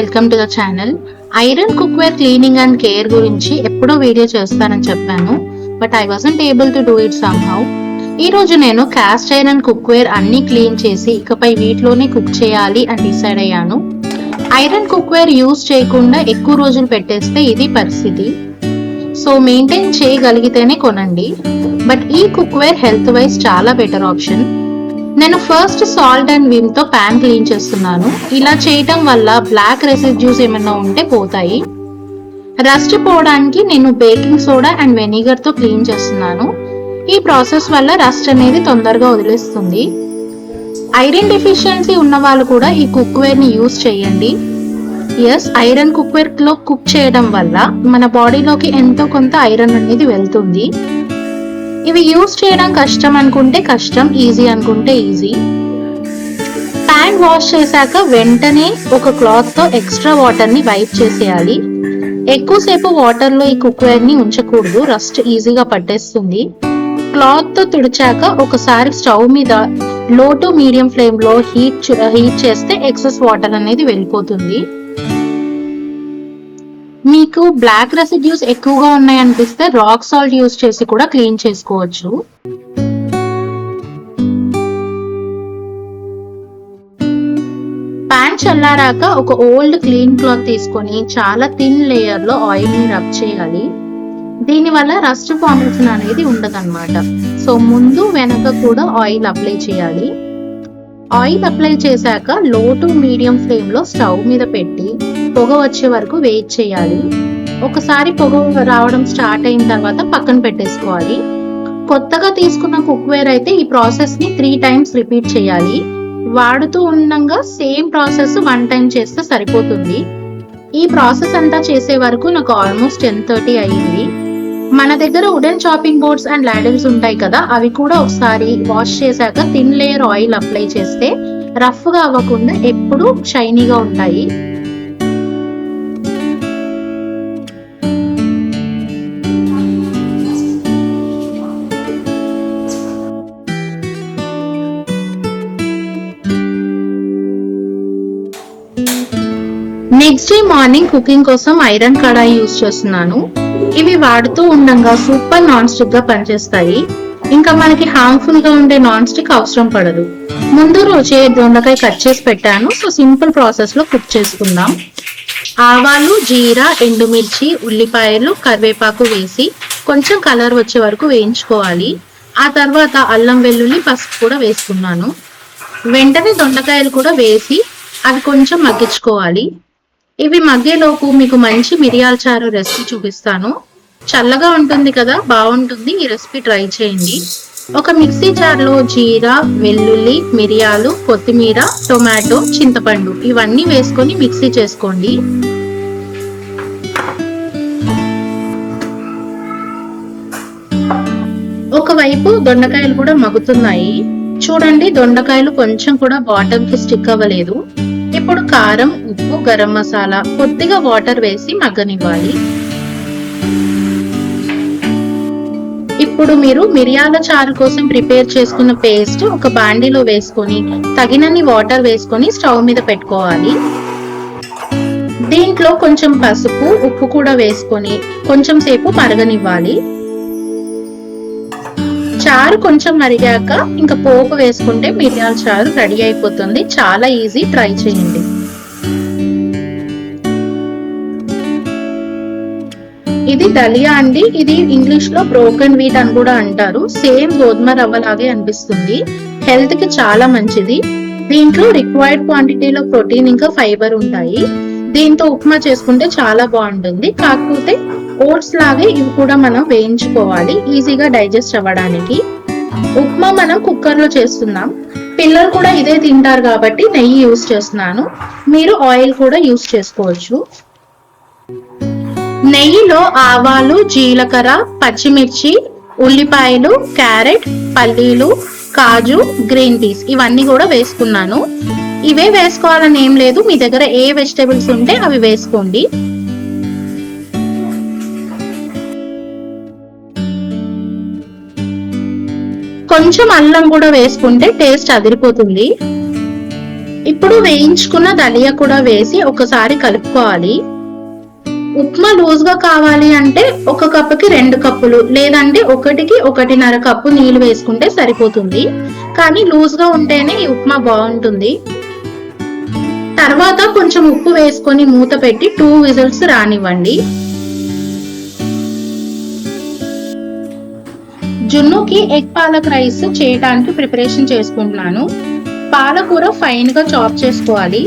Welcome to the channel. Iron cookware cleaning and care గురించి ఎప్పుడో video చేస్తానని చెప్పాను, but I wasn't able to do it somehow. ఈ రోజు నేను కాస్ట్ ఐరన్ కుక్వేర్ అన్ని క్లీన్ చేసి ఇకపై వీటిలోనే కుక్ చేయాలి అని డిసైడ్ అయ్యాను. ఐరన్ కుక్వేర్ యూజ్ చేయకుండా ఎక్కువ రోజులు పెట్టేస్తే ఇది పరిస్థితి. సో మెయింటైన్ చేయగలిగితేనే కొనండి. బట్ ఈ కుక్వేర్ హెల్త్ వైజ్ చాలా బెటర్ ఆప్షన్. నేను ఫస్ట్ సాల్ట్ అండ్ విమ్ తో ప్యాన్ క్లీన్ చేస్తున్నాను. ఇలా చేయటం వల్ల బ్లాక్ రెసిడ్యూస్ ఏమైనా ఉంటే పోతాయి. రస్ట్ పోవడానికి నేను బేకింగ్ సోడా అండ్ వెనిగర్ తో క్లీన్ చేస్తున్నాను. ఈ ప్రాసెస్ వల్ల రస్ట్ అనేది తొందరగా వదిలేస్తుంది. ఐరన్ డెఫిషియన్సీ ఉన్న వాళ్ళు కూడా ఈ కుక్వేర్ ని యూజ్ చేయండి. ఎస్, ఐరన్ కుక్వేర్ లో కుక్ చేయడం వల్ల మన బాడీలోకి ఎంతో కొంత ఐరన్ అనేది వెళ్తుంది. ఇవి యూజ్ చేయడం కష్టం అనుకుంటే కష్టం, ఈజీ అనుకుంటే ఈజీ. ప్యాన్ వాష్ చేశాక వెంటనే ఒక క్లాత్ తో ఎక్స్ట్రా వాటర్ ని వైప్ చేసేయాలి. ఎక్కువసేపు వాటర్ లో ఈ కుక్వేర్ ని ఉంచకూడదు, రస్ట్ ఈజీగా పట్టేస్తుంది. క్లాత్ తో తుడిచాక ఒకసారి స్టవ్ మీద లో టు మీడియం ఫ్లేమ్ లో హీట్ చేస్తే ఎక్సెస్ వాటర్ అనేది వెళ్ళిపోతుంది. మీకు బ్లాక్ రెసిడ్యూస్ ఎక్కువగా ఉన్నాయనిపిస్తే రాక్ సాల్ట్ యూజ్ చేసి కూడా క్లీన్ చేసుకోవచ్చు. ప్యాన్ చల్లారాక ఒక ఓల్డ్ క్లీన్ క్లాత్ తీసుకొని చాలా థిన్ లేయర్ లో ఆయిల్ ని రబ్ చేయాలి. దీని వల్ల రస్ట్ ఫార్మేషన్ అనేది ఉండదన్నమాట. సో ముందు వెనక కూడా ఆయిల్ అప్లై చేయాలి. ఆయిల్ అప్లై చేశాక లో టు మీడియం ఫ్లేమ్ లో స్టవ్ మీద పెట్టి పొగ వచ్చే వరకు వెయిట్ చేయాలి. ఒకసారి పొగ రావడం స్టార్ట్ అయిన తర్వాత పక్కన పెట్టేసుకోవాలి. కొత్తగా తీసుకున్న కుక్వేర్ అయితే ఈ ప్రాసెస్ ని 3 times రిపీట్ చేయాలి. వాడుతూ ఉండగా సేమ్ ప్రాసెస్ 1 time చేస్తే సరిపోతుంది. ఈ ప్రాసెస్ అంతా చేసే వరకు నాకు ఆల్మోస్ట్ 10:30 అయ్యింది. మన దగ్గర వుడెన్ చాపింగ్ బోర్డ్స్ అండ్ లాడల్స్ ఉంటాయి కదా, అవి కూడా ఒకసారి వాష్ చేశాక థిన్ లేయర్ ఆయిల్ అప్లై చేస్తే రఫ్ గా అవ్వకుండా ఎప్పుడు షైనీగా ఉంటాయి. నెక్స్ట్ డే మార్నింగ్ కుకింగ్ కోసం ఐరన్ కడాయి యూజ్ చేస్తున్నాను. ఇవి వాడుతూ ఉండగా సూపర్ నాన్ స్టిక్ గా పనిచేస్తాయి. ఇంకా మనకి హార్మ్ఫుల్ గా ఉండే నాన్ స్టిక్ అవసరం పడదు. ముందు రోజే దొండకాయ కట్ చేసి పెట్టాను. సో సింపుల్ ప్రాసెస్ లో కుక్ చేసుకుందాం. ఆవాలు, జీరా, ఎండుమిర్చి, ఉల్లిపాయలు, కరివేపాకు వేసి కొంచెం కలర్ వచ్చే వరకు వేయించుకోవాలి. ఆ తర్వాత అల్లం వెల్లుల్లి, పసుపు కూడా వేసుకున్నాను. వెంటనే దొండకాయలు కూడా వేసి అవి కొంచెం మగ్గించుకోవాలి. ఇవి మగ్గేలోపు మీకు మంచి మిరియాల చారు రెసిపీ చూపిస్తాను. చల్లగా ఉంటుంది కదా, బాగుంటుంది. ఈ రెసిపీ ట్రై చేయండి. ఒక మిక్సీ జార్లో జీరా, వెల్లుల్లి, మిరియాలు, కొత్తిమీర, టొమాటో, చింతపండు ఇవన్నీ వేసుకొని మిక్సీ చేసుకోండి. ఒకవైపు దొండకాయలు కూడా మగ్గుతున్నాయి. చూడండి, దొండకాయలు కొంచెం కూడా బాటమ్ కి స్టిక్ అవ్వలేదు. ఇప్పుడు కారం, ఉప్పు, గరం మసాలా, కొద్దిగా వాటర్ వేసి మగ్గనివ్వాలి. ఇప్పుడు మీరు మిరియాల చారు కోసం ప్రిపేర్ చేసుకున్న పేస్ట్ ఒక బాండీలో వేసుకొని తగినన్ని వాటర్ వేసుకొని స్టవ్ మీద పెట్టుకోవాలి. దీంట్లో కొంచెం పసుపు, ఉప్పు కూడా వేసుకొని కొంచెం సేపు మరగనివ్వాలి. చారు కొంచెం మరిగాక ఇంకా పోపు వేసుకుంటే మిరియాల చారు రెడీ అయిపోతుంది. చాలా ఈజీ, ట్రై చేయండి. ఇది దలియా అండి. ఇది ఇంగ్లీష్ లో బ్రోకెన్ వీట్ అని కూడా అంటారు. సేమ్ గోధుమ రవ్వ లాగే అనిపిస్తుంది. హెల్త్ కి చాలా మంచిది. దీంట్లో రిక్వైర్డ్ క్వాంటిటీలో ప్రోటీన్ ఇంకా ఫైబర్ ఉంటాయి. దీంతో ఉప్మా చేసుకుంటే చాలా బాగుంటుంది. కాకపోతే ఓట్స్ లాగే ఇవి కూడా మనం వేయించుకోవాలి, ఈజీగా డైజెస్ట్ అవ్వడానికి. ఉప్మా మనం కుక్కర్ లో చేస్తున్నాం. పిల్లలు కూడా ఇదే తింటారు కాబట్టి నెయ్యి యూజ్ చేస్తున్నాను. మీరు ఆయిల్ కూడా యూజ్ చేసుకోవచ్చు. నెయ్యిలో ఆవాలు, జీలకర్ర, పచ్చిమిర్చి, ఉల్లిపాయలు, క్యారెట్, పల్లీలు, కాజు, గ్రీన్ పీస్ ఇవన్నీ కూడా వేసుకున్నాను. ఇవే వేసుకోవాలని ఏం లేదు, మీ దగ్గర ఏ వెజిటేబుల్స్ ఉంటే అవి వేసుకోండి. కొంచెం అల్లం కూడా వేసుకుంటే టేస్ట్ అదిరిపోతుంది. ఇప్పుడు వేయించుకున్న దలియా కూడా వేసి ఒకసారి కలుపుకోవాలి. ఉప్మా లూజ్ గా కావాలి అంటే 1 కప్పుకి 2 కప్పులు లేదంటే 1కి 1.5 కప్పు నీళ్లు వేసుకుంటే సరిపోతుంది. కానీ లూజ్ గా ఉంటేనే ఈ ఉప్మా బాగుంటుంది. తర్వాత కొంచెం ఉప్పు వేసుకొని మూత పెట్టి 2 విజిల్స్ రానివ్వండి. జున్నుకి ఎగ్ పాలక్ రైస్ చేయడానికి ప్రిపరేషన్ చేసుకుంటున్నాను. పాలకూర ఫైన్ గా చాప్ చేసుకోవాలి.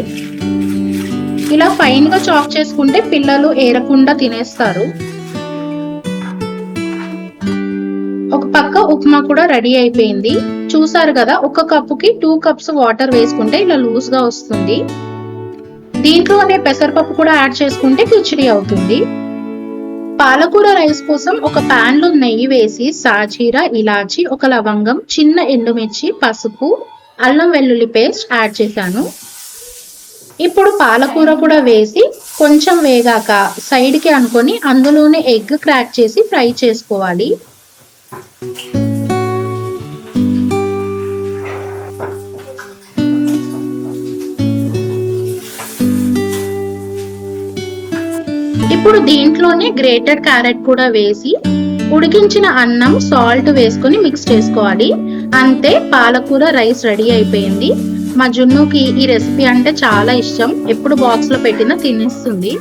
ఇలా ఫైన్ గా చాప్ చేసుకుంటే పిల్లలు ఏరకుండా తినేస్తారు. ఒక పక్క ఉప్మా కూడా రెడీ అయిపోయింది. చూసారు కదా, 1 కప్పుకి 2 కప్స్ వాటర్ వేసుకుంటే ఇలా లూజ్ గా వస్తుంది. దీంట్లోనే పెసరపప్పు కూడా యాడ్ చేసుకుంటే కిచిడి అవుతుంది. పాలకూర రైస్ కోసం ఒక పాన్ లో నెయ్యి వేసి సాజీరా, ఇలాచి, 1 లవంగం, చిన్న ఎండుమిర్చి, పసుపు, అల్లం వెల్లుల్లి పేస్ట్ యాడ్ చేశాను. ఇప్పుడు పాలకూర కూడా వేసి కొంచెం వేగాక సైడ్ కి అనుకొని అందులోనే ఎగ్ క్రాక్ చేసి ఫ్రై చేసుకోవాలి. ఇప్పుడు దీంట్లోనే గ్రేటెడ్ క్యారెట్ కూడా వేసి ఉడికించిన అన్నం, సాల్ట్ వేసుకొని మిక్స్ చేసుకోవాలి. అంతే, పాలకూర రైస్ రెడీ అయిపోయింది. మా జున్నుకి ఈ రెసిపీ అంటే చాలా ఇష్టం. ఎప్పుడు బాక్స్ లో పెట్టినా తినేస్తుంది.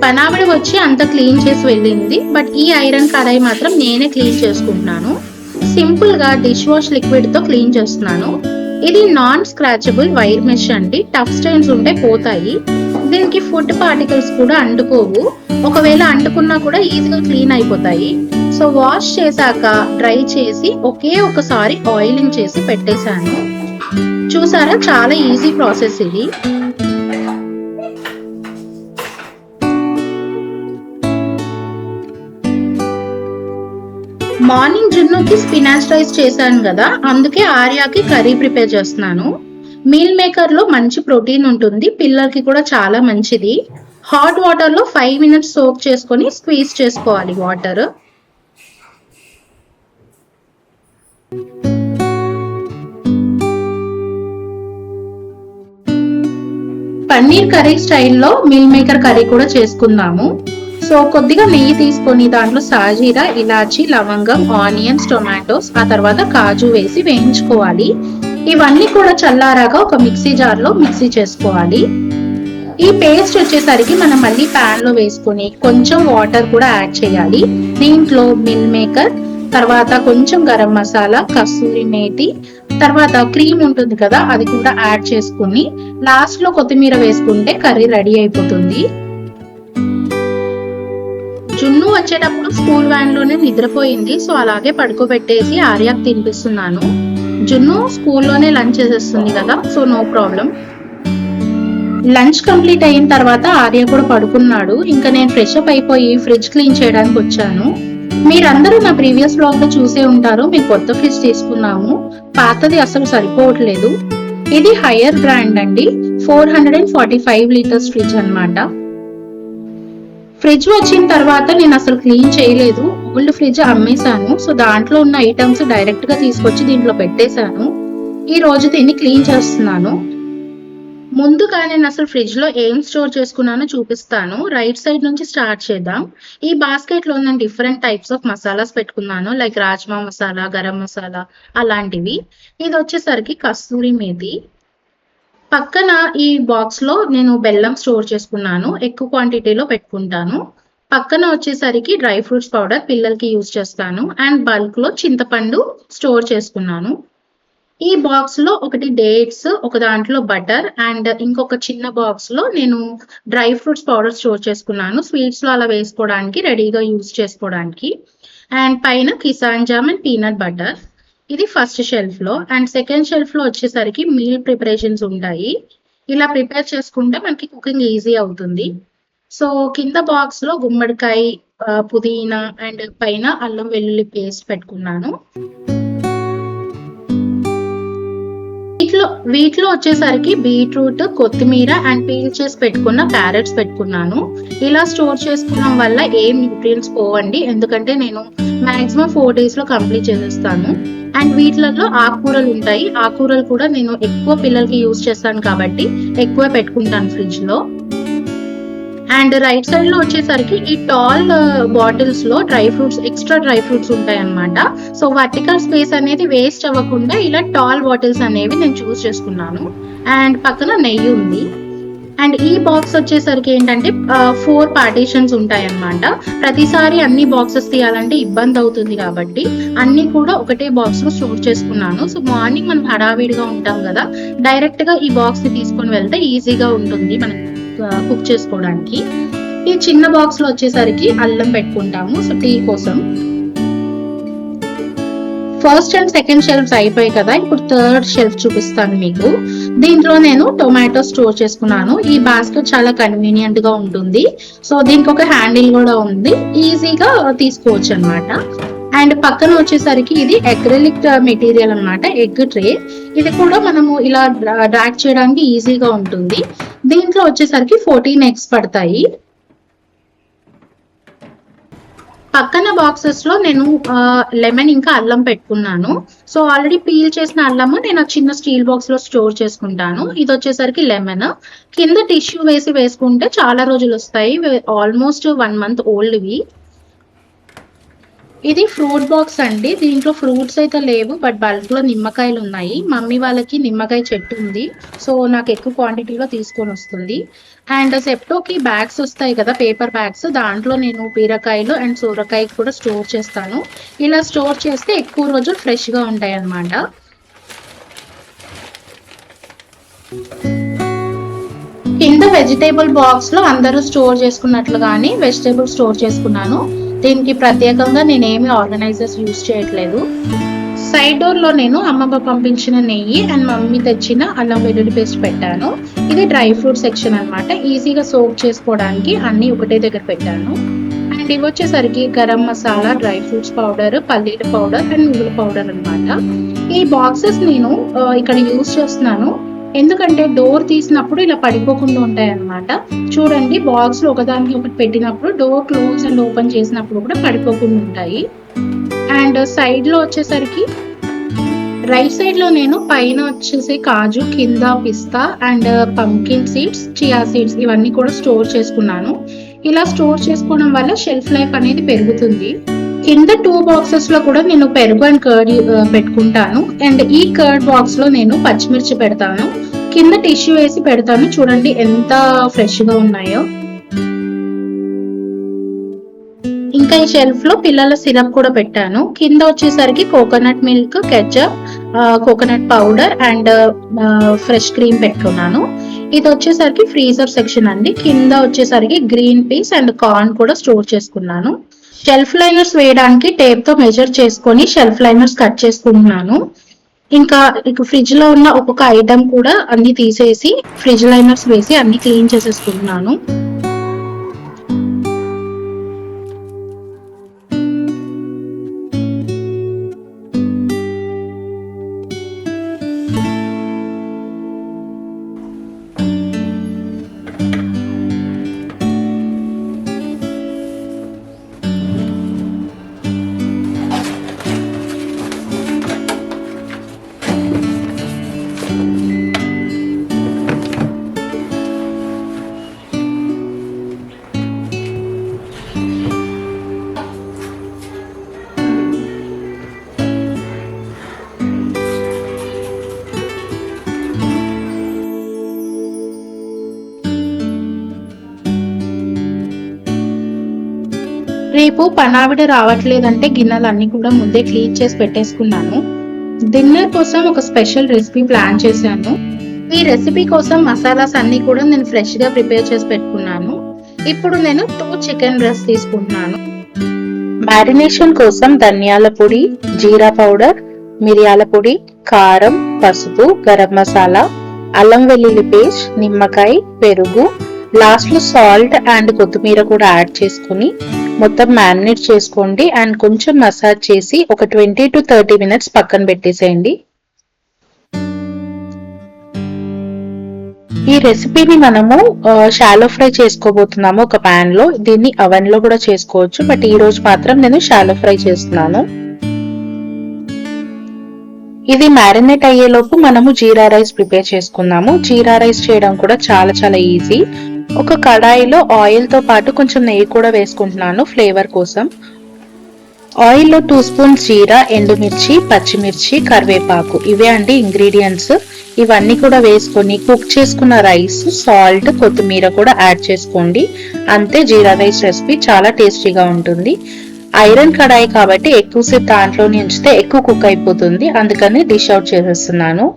పనావిడ వచ్చి అంత క్లీన్ చేసి వెళ్ళింది. బట్ ఈ ఐరన్ కడాయి మాత్రం నేనే క్లీన్ చేసుకుంటున్నాను. సింపుల్ గా డిష్ వాష్ లిక్విడ్ తో క్లీన్ చేస్తున్నాను. ఇది నాన్ స్క్రాచబుల్ వైర్ మెష్ అండి. టఫ్ స్టైన్స్ ఉంటే పోతాయి. దీనికి ఫుడ్ పార్టికల్స్ కూడా అంటుకోవు. ఒకవేళ అంటుకున్నా కూడా ఈజీగా క్లీన్ అయిపోతాయి. సో వాష్ చేశాక డ్రై చేసి ఒకే ఒకసారి ఆయిలింగ్ చేసి పెట్టేశాను. చూసారా, చాలా ఈజీ ప్రాసెస్ ఇది. మార్నింగ్ జున్నుకి స్పినాచ్ రైస్ చేశాను కదా, అందుకే ఆర్యాకి కర్రీ ప్రిపేర్ చేస్తున్నాను. మీల్ మేకర్ లో మంచి ప్రోటీన్ ఉంటుంది, పిల్లలకి కూడా చాలా మంచిది. హాట్ వాటర్ లో 5 మినిట్స్ సోక్ చేసుకొని స్క్వీజ్ చేసుకోవాలి వాటర్. పన్నీర్ కర్రీ స్టైల్లో మీల్ మేకర్ కర్రీ కూడా చేసుకుందాము. సో కొద్దిగా నెయ్యి తీసుకొని దాంట్లో సాజీరా, ఇలాచి, లవంగం, ఆనియన్స్, టొమాటోస్, ఆ తర్వాత కాజు వేసి వేయించుకోవాలి. ఇవన్నీ కూడా చల్లారాక ఒక మిక్సీ జార్ లో మిక్సీ చేసుకోవాలి. ఈ పేస్ట్ వచ్చేసరికి మనం మళ్ళీ పాన్ లో వేసుకొని కొంచెం వాటర్ కూడా యాడ్ చేయాలి. దీంట్లో మిల్ మేకర్, తర్వాత కొంచెం గరం మసాలా, కస్తూరి మేతి, తర్వాత క్రీమ్ ఉంటుంది కదా, అది కూడా యాడ్ చేసుకుని లాస్ట్ లో కొత్తిమీర వేసుకుంటే కర్రీ రెడీ అయిపోతుంది. జున్ను వచ్చేటప్పుడు స్కూల్ వ్యాన్ లోనే నిద్రపోయింది. సో అలాగే పడుకోబెట్టేసి ఆర్యాకి తినిపిస్తున్నాను. జున్ను స్కూల్లోనే లంచ్ చేసేస్తుంది కదా, so no problem. Lunch complete అయిన తర్వాత ఆర్య కూడా పడుకున్నాడు. ఇంకా నేను ఫ్రెష్ అప్ అయిపోయి ఫ్రిడ్జ్ క్లీన్ చేయడానికి వచ్చాను. మీరందరూ నా ప్రీవియస్ బ్లాగ్ లో చూసే ఉంటారు. మేము కొత్త ఫ్రిడ్జ్ తీసుకున్నాము. పాతది అసలు సరిపోవట్లేదు. ఇది హైయర్ బ్రాండ్ అండి. 445 లీటర్స్ ఫ్రిడ్జ్ అన్నమాట. ఫ్రిడ్జ్ వచ్చిన తర్వాత నేను అసలు క్లీన్ చేయలేదు. Old fridge అమ్మేశాను. సో దాంట్లో ఉన్న ఐటమ్స్ డైరెక్ట్ గా తీసుకొచ్చి దీంట్లో పెట్టేశాను. ఈ రోజు దీన్ని క్లీన్ చేస్తున్నాను. ముందుగా నేను అసలు ఫ్రిడ్జ్ లో ఏం స్టోర్ చేసుకున్నానో చూపిస్తాను. రైట్ సైడ్ నుంచి స్టార్ట్ చేద్దాం. ఈ బాస్కెట్ లో నేను డిఫరెంట్ టైప్స్ ఆఫ్ మసాలాస్ పెట్టుకున్నాను. లైక్ రాజ్మా మసాలా, గరం మసాలా అలాంటివి. ఇది వచ్చేసరికి కస్తూరి మేతి. పక్కన ఈ బాక్స్ లో నేను బెల్లం స్టోర్ చేసుకున్నాను. ఎక్కువ క్వాంటిటీలో పెట్టుకుంటాను. పక్కన వచ్చేసరికి డ్రై ఫ్రూట్స్ పౌడర్ పిల్లలకి యూజ్ చేస్తాను. అండ్ బల్క్ లో చింతపండు స్టోర్ చేసుకున్నాను. ఈ బాక్స్ లో ఒకటి డేట్స్, ఒక దాంట్లో బటర్, అండ్ ఇంకొక చిన్న బాక్స్ లో నేను డ్రై ఫ్రూట్స్ పౌడర్ స్టోర్ చేసుకున్నాను. స్వీట్స్ లో అలా వేసుకోవడానికి, రెడీగా యూజ్ చేసుకోవడానికి. అండ్ పైన Kisan jam and peanut butter. ఇది ఫస్ట్ షెల్ఫ్ లో. అండ్ సెకండ్ షెల్ఫ్ లో వచ్చేసరికి మీల్ ప్రిపరేషన్స్ ఉంటాయి. ఇలా ప్రిపేర్ చేసుకుంటే మనకి కుకింగ్ ఈజీ అవుతుంది. సో కింద బాక్స్ లో గుమ్మడికాయ, పుదీనా అండ్ పైన అల్లం వెల్లుల్లి పేస్ట్ పెట్టుకున్నాను. వీటిలో వచ్చేసరికి బీట్రూట్, కొత్తిమీర అండ్ పీల్ చేసి పెట్టుకున్న క్యారెట్స్ పెట్టుకున్నాను. ఇలా స్టోర్ చేసుకోవడం వల్ల ఏం న్యూట్రియంట్స్ పోవండి, ఎందుకంటే నేను మాక్సిమం 4 days లో కంప్లీట్ చేసేస్తాను. అండ్ వీటిలలో ఆకుకూరలు ఉంటాయి. ఆకుకూరలు కూడా నేను ఎక్కువ పిల్లలకి యూజ్ చేస్తాను కాబట్టి ఎక్కువ పెట్టుకుంటాను ఫ్రిడ్జ్ లో. అండ్ రైట్ సైడ్ లో వచ్చేసరికి ఈ టాల్ బాటిల్స్ లో ఎక్స్ట్రా డ్రై ఫ్రూట్స్ ఉంటాయి అన్నమాట. సో వర్టికల్ స్పేస్ అనేది వేస్ట్ అవ్వకుండా ఇలా టాల్ బాటిల్స్ అనేవి నేను చూస్ చేసుకున్నాను. అండ్ పక్కన నెయ్యి ఉంది. అండ్ ఈ బాక్స్ వచ్చేసరికి ఏంటంటే 4 పార్టీషన్స్ ఉంటాయి అన్నమాట. ప్రతిసారి అన్ని బాక్సెస్ తీయాలంటే ఇబ్బంది అవుతుంది కాబట్టి అన్ని కూడా ఒకటే బాక్స్ లో స్టోర్ చేసుకున్నాను. సో మార్నింగ్ మనం హడావిడిగా ఉంటాం కదా, డైరెక్ట్ గా ఈ బాక్స్ ని తీసుకొని వెళ్తే ఈజీగా ఉంటుంది మనం కుక్ చేసుకోవడానికి. ఈ చిన్న బాక్స్ లో వచ్చేసరికి అల్లం పెట్టుకుంటాము, సో టీ కోసం. ఫస్ట్ అండ్ సెకండ్ షెల్ఫ్స్ అయిపోయాయి కదా, ఇప్పుడు థర్డ్ షెల్ఫ్ చూపిస్తాను మీకు. దీంట్లో నేను టొమాటో స్టోర్ చేసుకున్నాను. ఈ బాస్కెట్ చాలా కన్వీనియంట్ గా ఉంటుంది. సో దీనికి ఒక హ్యాండిల్ కూడా ఉంది, ఈజీగా తీసుకోవచ్చు అనమాట. అండ్ పక్కన వచ్చేసరికి ఇది అక్రిలిక్ మెటీరియల్ అన్నమాట, ఎగ్ ట్రే. ఇది కూడా మనము ఇలా డ్రాగ్ చేయడానికి ఈజీగా ఉంటుంది. దీంట్లో వచ్చేసరికి 14 eggs పడతాయి. పక్కన బాక్సెస్ లో నేను లెమన్ ఇంకా అల్లం పెట్టుకున్నాను. సో ఆల్రెడీ పీల్ చేసిన అల్లము నేను చిన్న స్టీల్ బాక్స్ లో స్టోర్ చేసుకుంటాను. ఇది వచ్చేసరికి లెమన్. కింద టిష్యూ వేసుకుంటే చాలా రోజులు వస్తాయి, ఆల్మోస్ట్ 1 month ఓల్డ్వి. ఇది ఫ్రూట్ బాక్స్ అండి. దీంట్లో ఫ్రూట్స్ అయితే లేవు, బట్ బల్క్ లో నిమ్మకాయలు ఉన్నాయి. మమ్మీ వాళ్ళకి నిమ్మకాయ చెట్టు ఉంది, సో నాకు ఎక్కువ క్వాంటిటీలో తీసుకొని వస్తుంది. అండ్ సెప్టోకి బ్యాగ్స్ వస్తాయి కదా, పేపర్ బ్యాగ్స్, దాంట్లో నేను బీరకాయలు అండ్ సూరకాయ కూడా స్టోర్ చేస్తాను. ఇలా స్టోర్ చేస్తే ఎక్కువ రోజులు ఫ్రెష్ గా ఉంటాయి అన్నమాట. కింద వెజిటేబుల్ బాక్స్ లో అందరూ స్టోర్ చేసుకున్నట్లుగానే వెజిటేబుల్ స్టోర్ చేసుకున్నాను. దీనికి ప్రత్యేకంగా నేనేమి ఆర్గనైజర్స్ యూజ్ చేయట్లేదు. సైడ్ డోర్ లో నేను అమ్మమ్మ పంపించిన నెయ్యి అండ్ మమ్మీ తెచ్చిన అల్లం వెల్లుల్లి పేస్ట్ పెట్టాను. ఇది డ్రై ఫ్రూట్ సెక్షన్ అన్నమాట, ఈజీగా సోక్ చేసుకోవడానికి అన్ని ఒకటే దగ్గర పెట్టాను. అండ్ ఇవి వచ్చేసరికి garam masala, dry fruits powder, పల్లీల పౌడర్ అండ్ నువ్వుల పౌడర్ అన్నమాట. ఈ బాక్సెస్ నేను ఇక్కడ యూజ్ చేస్తున్నాను, ఎందుకంటే డోర్ తీసినప్పుడు ఇలా పడిపోకుండా ఉంటాయి అన్నమాట. చూడండి, బాక్స్ లో ఒకదానికి ఒకటి పెట్టినప్పుడు డోర్ క్లోజ్ అండ్ ఓపెన్ చేసినప్పుడు కూడా పడిపోకుండా ఉంటాయి. అండ్ సైడ్ లో వచ్చేసరికి రైట్ సైడ్ లో నేను పైన వచ్చేసి కాజు, కింద పిస్తా and pumpkin seeds, chia seeds ఇవన్నీ కూడా స్టోర్ చేసుకున్నాను. ఇలా స్టోర్ చేసుకోవడం వల్ల షెల్ఫ్ లైఫ్ అనేది పెరుగుతుంది. కింద 2 బాక్సెస్ లో కూడా నేను పెరుగు అండ్ కర్డ్ పెట్టుకుంటాను. అండ్ ఈ కర్డ్ బాక్స్ లో నేను పచ్చిమిర్చి పెడతాను, కింద టిష్యూ వేసి పెడతాను. చూడండి ఎంత ఫ్రెష్ గా ఉన్నాయో. ఇంకా ఈ షెల్ఫ్ లో పిల్లల సిరప్ కూడా పెట్టాను. కింద వచ్చేసరికి coconut milk, ketchup, coconut powder and fresh cream పెట్టుకున్నాను. ఇది వచ్చేసరికి ఫ్రీజర్ సెక్షన్ అండి. కింద వచ్చేసరికి గ్రీన్ పీస్ అండ్ కార్న్ కూడా స్టోర్ చేసుకున్నాను. షెల్ఫ్ లైనర్స్ వేయడానికి టేప్ తో మెజర్ చేసుకొని షెల్ఫ్ లైనర్స్ కట్ చేసుకుంటున్నాను. ఇంకా ఫ్రిడ్జ్ లో ఉన్న ఒక్కొక్క ఐటమ్ కూడా అన్ని తీసేసి ఫ్రిడ్జ్ లైనర్స్ వేసి అన్ని క్లీన్ చేసేసుకుంటున్నాను. రేపు పనావిడ రావట్లేదంటే గిన్నెలు అన్ని కూడా ముందే క్లీన్ చేసి పెట్టేసుకున్నాను. డిన్నర్ కోసం ఒక స్పెషల్ రెసిపీ ప్లాన్ చేశాను. ఈ రెసిపీ కోసం మసాలాస్ అన్ని కూడా నేను ఫ్రెష్ గా ప్రిపేర్ చేసి పెట్టుకున్నాను. ఇప్పుడు నేను 2 చికెన్ బ్రెస్ట్ తీసుకుంటున్నాను. మ్యారినేషన్ కోసం ధనియాల పొడి, జీరా పౌడర్, మిరియాల పొడి, కారం, పసుపు, గరం మసాలా, అల్లం వెల్లుల్లి పేస్ట్, నిమ్మకాయ, పెరుగు, లాస్ట్ లో సాల్ట్ అండ్ కొత్తిమీర కూడా యాడ్ చేసుకుని మొత్తం మ్యారినేట్ చేసుకోండి. అండ్ కొంచెం మసాజ్ చేసి ఒక 20 to 30 minutes పక్కన పెట్టేసేయండి. ఈ రెసిపీని మనము షాలో ఫ్రై చేసుకోబోతున్నాము ఒక పాన్ లో. దీన్ని అవెన్ లో కూడా చేసుకోవచ్చు, బట్ ఈ రోజు మాత్రం నేను షాలో ఫ్రై చేస్తున్నాను. ఇది మ్యారినేట్ అయ్యేలోపు మనము జీరా రైస్ ప్రిపేర్ చేసుకుందాము. జీరా రైస్ చేయడం కూడా చాలా చాలా ఈజీ. ఒక కడాయిలో ఆయిల్ తో పాటు కొంచెం నెయ్యి కూడా వేసుకుంటున్నాను ఫ్లేవర్ కోసం. ఆయిల్లో 2 స్పూన్స్ జీరా, ఎండుమిర్చి, పచ్చిమిర్చి, కరివేపాకు, ఇవే అండి ఇంగ్రీడియంట్స్. ఇవన్నీ కూడా వేసుకొని కుక్ చేసుకున్న రైస్, సాల్ట్, కొత్తిమీర కూడా యాడ్ చేసుకోండి. అంతే, జీరా రైస్ రెసిపీ చాలా టేస్టీగా ఉంటుంది. ఐరన్ కడాయి కాబట్టి ఎక్కువసేపు దాంట్లోనే ఉంచితే ఎక్కువ కుక్ అయిపోతుంది, అందుకని డిష్ అవుట్ చేసేస్తున్నాను.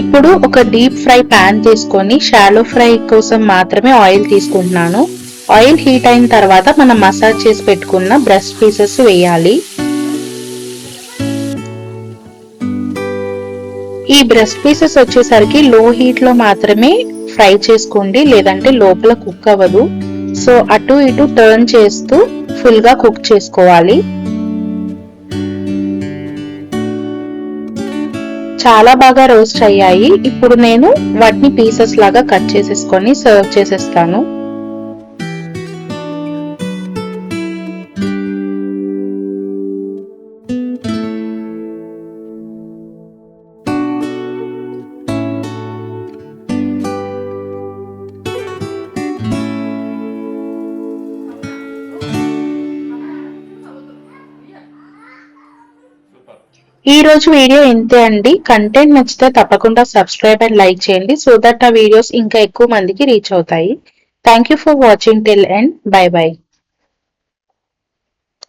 ఇప్పుడు ఒక డీప్ ఫ్రై ప్యాన్ తీసుకొని షాలో ఫ్రై కోసం మాత్రమే ఆయిల్ తీసుకుంటున్నాను. ఆయిల్ హీట్ అయిన తర్వాత మనం మసాజ్ చేసి పెట్టుకున్న బ్రెస్ట్ పీసెస్ వేయాలి. ఈ బ్రెస్ట్ పీసెస్ వచ్చేసరికి లో హీట్ లో మాత్రమే ఫ్రై చేసుకోండి, లేదంటే లోపల కుక్ అవ్వదు. సో అటు ఇటు టర్న్ చేస్తూ ఫుల్ గా కుక్ చేసుకోవాలి. చాలా బాగా రోస్ట్ అయ్యాయి. ఇప్పుడు నేను వాటిని పీసెస్ లాగా కట్ చేసేసుకొని సర్వ్ చేసేస్తాను. ఈ రోజు వీడియో ఇంతే అండి. కంటెంట్ నచ్చితే తప్పకుండా సబ్స్క్రైబ్ అండ్ లైక్ చేయండి, సో దట్ ఆ వీడియోస్ ఇంకా ఎక్కువ మందికి రీచ్ అవుతాయి. Thank you for watching till end. By by.